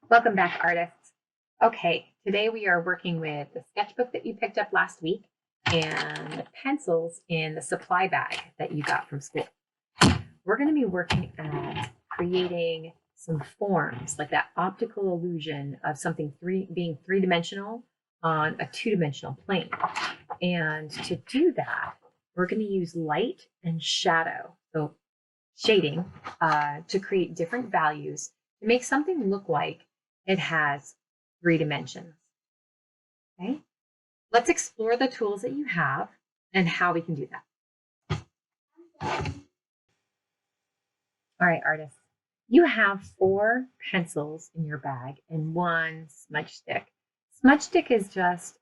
Welcome back, artists. Okay, today we are working with the sketchbook that you picked up last week and the pencils in the supply bag that you got from school. We're going to be working at creating some forms, like that optical illusion of something being three-dimensional on a two-dimensional plane. And to do that, we're going to use light and shadow, so shading, to create different values to make something look like it has three dimensions. Okay, let's explore the tools that you have and how we can do that. All right, artists, you have 4 pencils in your bag and 1 smudge stick. Smudge stick is just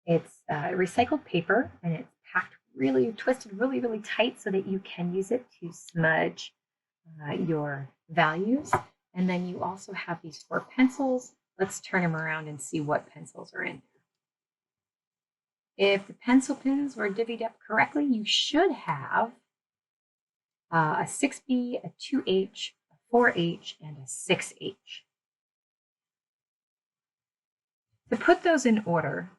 it's recycled paper, and it's packed really twisted really tight so that you can use it to smudge your values. And then you also have these 4 pencils. Let's turn them around and see what pencils are in there. If the pencil pins were divvied up correctly, you should have a 6B, a 2H, a 4H, and a 6H. To put those in order,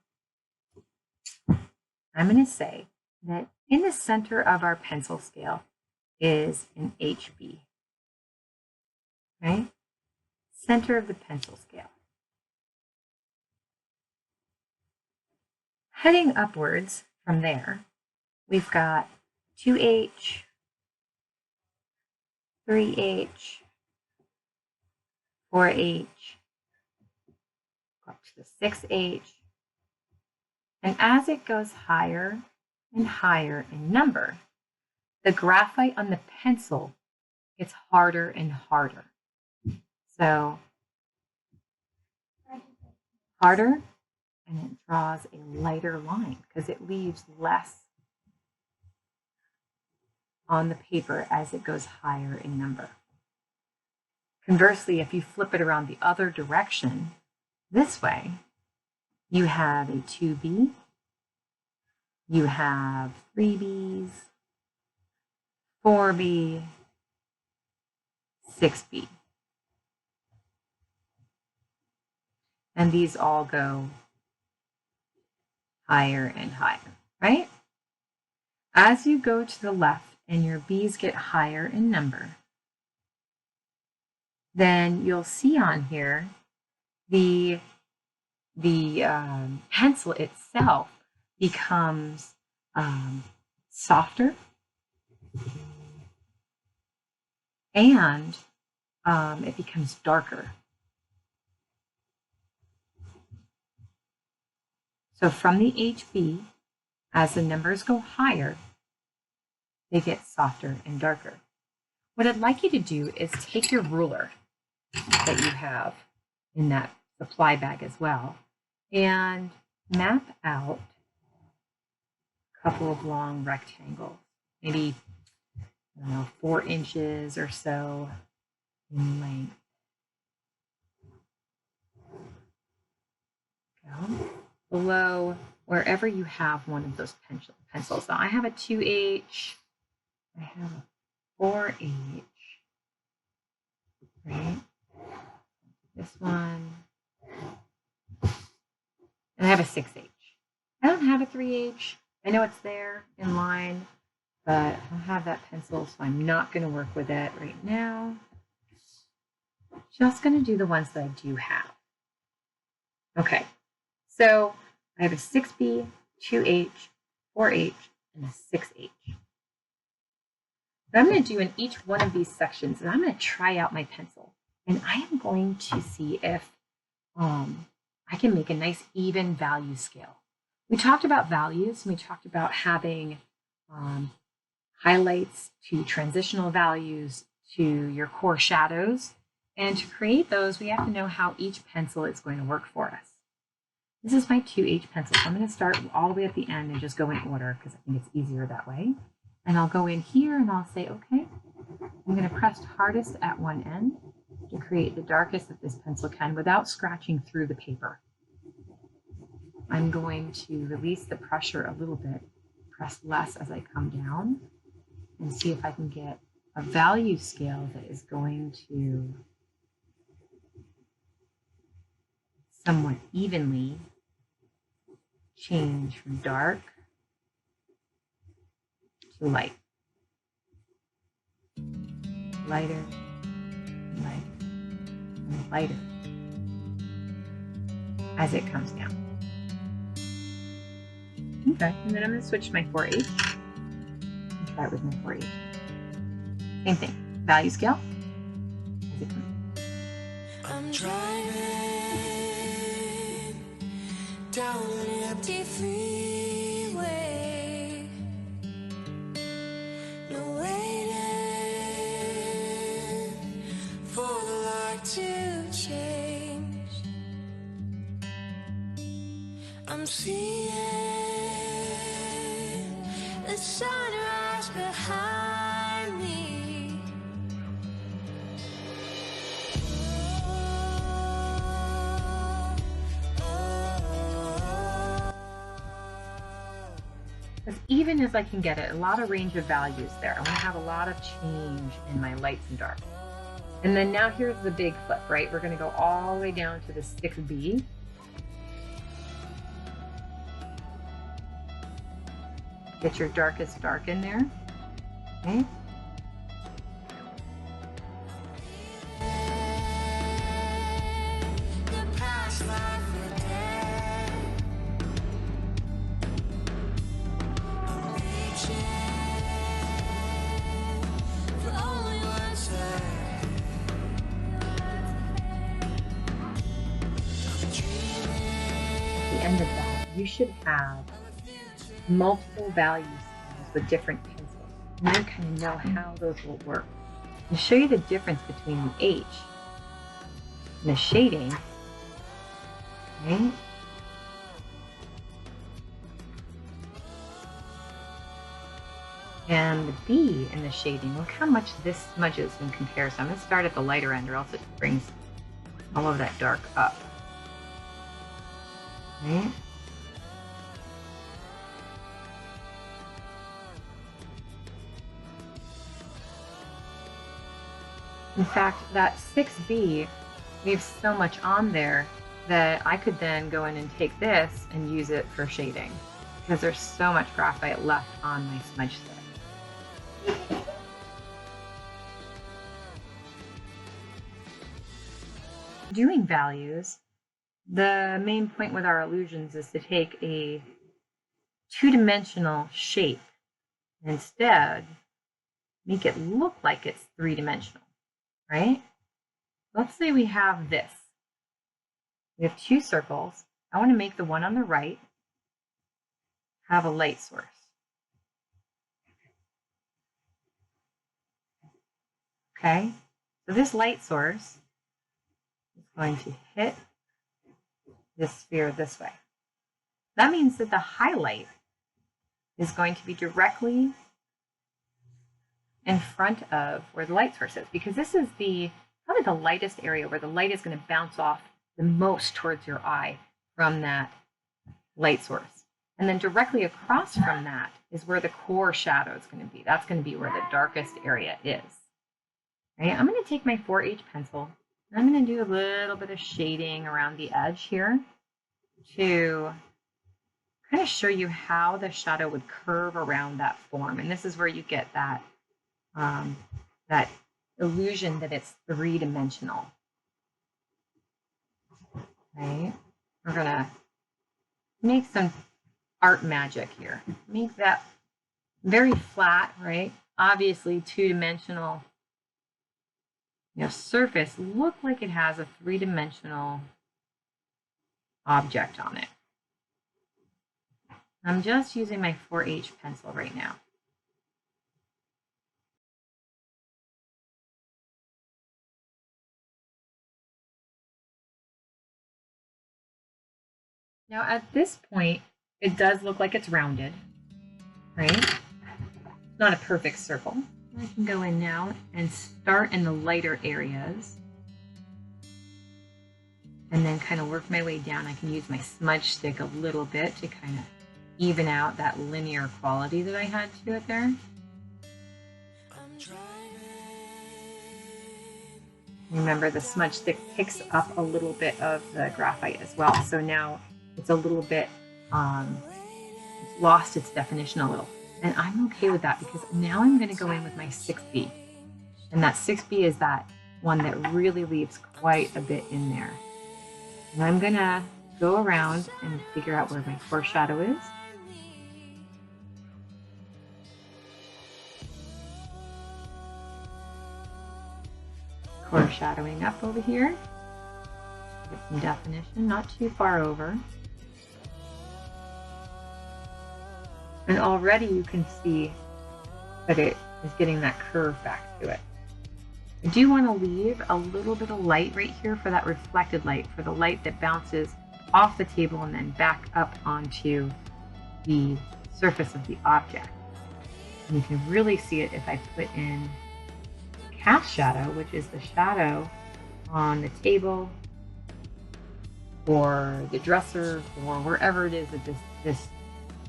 I'm going to say that in the center of our pencil scale is an HB. Right? Center of the pencil scale. Heading upwards from there, we've got 2H, 3H, 4H, up to the 6H. And as it goes higher and higher in number, the graphite on the pencil gets harder and harder. So harder, and it draws a lighter line because it leaves less on the paper as it goes higher in number. Conversely, if you flip it around the other direction, this way, you have a 2B, you have 3Bs, 4B, 6B. And these all go higher and higher, right? As you go to the left and your B's get higher in number, then you'll see on here the pencil itself becomes softer, and it becomes darker. So from the HB, as the numbers go higher, they get softer and darker. What I'd like you to do is take your ruler that you have in that supply bag as well and map out a couple of long rectangles, maybe 4 inches or so in length. Go below wherever you have one of those pencils. Now I have a 2H, I have a 4H, right? This one, and I have a 6H. I don't have a 3H. I know it's there in line, but I don't have that pencil, so I'm not going to work with it right now. Just going to do the ones that I do have. Okay, so I have a 6B, 2H, 4H, and a 6H. What I'm going to do in each one of these sections is I'm going to try out my pencil, and I am going to see if I can make a nice even value scale. We talked about values, and we talked about having highlights to transitional values to your core shadows. And to create those, we have to know how each pencil is going to work for us. This is my 2H pencil. So I'm going to start all the way at the end and just go in order because I think it's easier that way. And I'll go in here and I'll say, okay, I'm going to press hardest at one end to create the darkest that this pencil can without scratching through the paper. I'm going to release the pressure a little bit, press less as I come down, and see if I can get a value scale that is going to somewhat evenly change from dark to light. Lighter, lighter, and lighter as it comes down. Okay, and then I'm going to switch to my 4H and try it with my 4H. Same thing, value scale as it comes. I'm driving down an empty freeway, no waiting for the light to change. I'm seeing the sunrise behind me. As even as I can get it, a lot of range of values there. I want to have a lot of change in my lights and darks. And then now here's the big flip, right? We're going to go all the way down to the 6B. Get your darkest dark in there, okay? At the end of that, you should have multiple value schemes with different pencils. And you kind of know how those will work. To show you the difference between the H and the shading, right? And the B in the shading, look how much this smudges in comparison. I'm going to start at the lighter end or else it brings all of that dark up. Right? In fact, that 6B leaves so much on there that I could then go in and take this and use it for shading because there's so much graphite left on my smudge stick. Doing values, the main point with our illusions is to take a two-dimensional shape and instead make it look like it's three-dimensional, right? Let's say we have this. We have two circles. I want to make the one on the right have a light source. Okay, so this light source is going to hit this sphere this way. That means that the highlight is going to be directly in front of where the light source is, because this is probably the lightest area where the light is going to bounce off the most towards your eye from that light source. And then directly across from that is where the core shadow is going to be. That's going to be where the darkest area is. Right? I'm going to take my 4H pencil and I'm going to do a little bit of shading around the edge here to kind of show you how the shadow would curve around that form. And this is where you get that that illusion that it's three-dimensional. Right? We're going to make some art magic here. Make that very flat, right? Obviously two-dimensional surface look like it has a three-dimensional object on it. I'm just using my 4H pencil right now. Now at this point, it does look like it's rounded, right? It's not a perfect circle. I can go in now and start in the lighter areas and then kind of work my way down. I can use my smudge stick a little bit to kind of even out that linear quality that I had to it there. I'm driving Remember, the smudge stick picks up a little bit of the graphite as well. So now it's a little bit, it's lost its definition a little. And I'm okay with that because now I'm going to go in with my 6B. And that 6B is that one that really leaves quite a bit in there. And I'm going to go around and figure out where my foreshadow is. Foreshadowing up over here. Get some definition, not too far over. And already you can see that it is getting that curve back to it. I do want to leave a little bit of light right here for that reflected light, for the light that bounces off the table and then back up onto the surface of the object. And you can really see it if I put in cast shadow, which is the shadow on the table or the dresser or wherever it is that this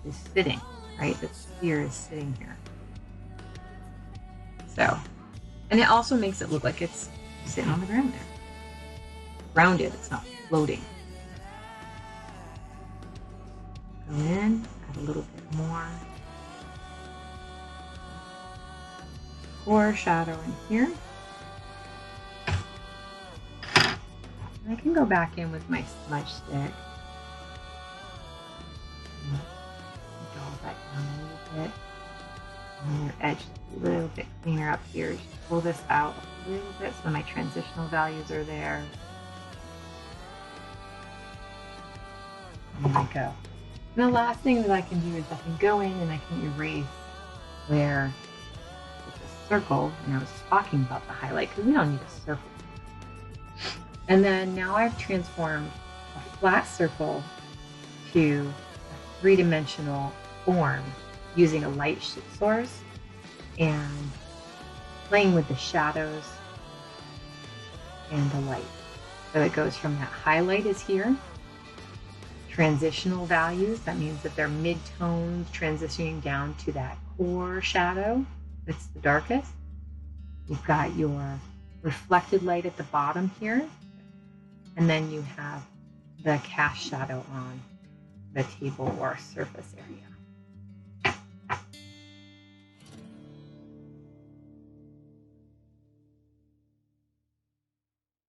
is sitting, right? The sphere is sitting here. So, and it also makes it look like it's sitting on the ground there. Grounded, it's not floating. Go in, add a little bit more foreshadow in here. And I can go back in with my smudge stick. Dull that down a little bit. And your edge a little bit cleaner up here. Just pull this out a little bit so my transitional values are there. There we go. And the last thing that I can do is I can go in and I can erase where it's a circle. And I was talking about the highlight because we don't need a circle. And then now I've transformed a flat circle to a three-dimensional form using a light source and playing with the shadows and the light. So it goes from that highlight is here, transitional values, that means that they're mid-tones transitioning down to that core shadow that's the darkest. You've got your reflected light at the bottom here, and then you have the cast shadow on the table or surface area.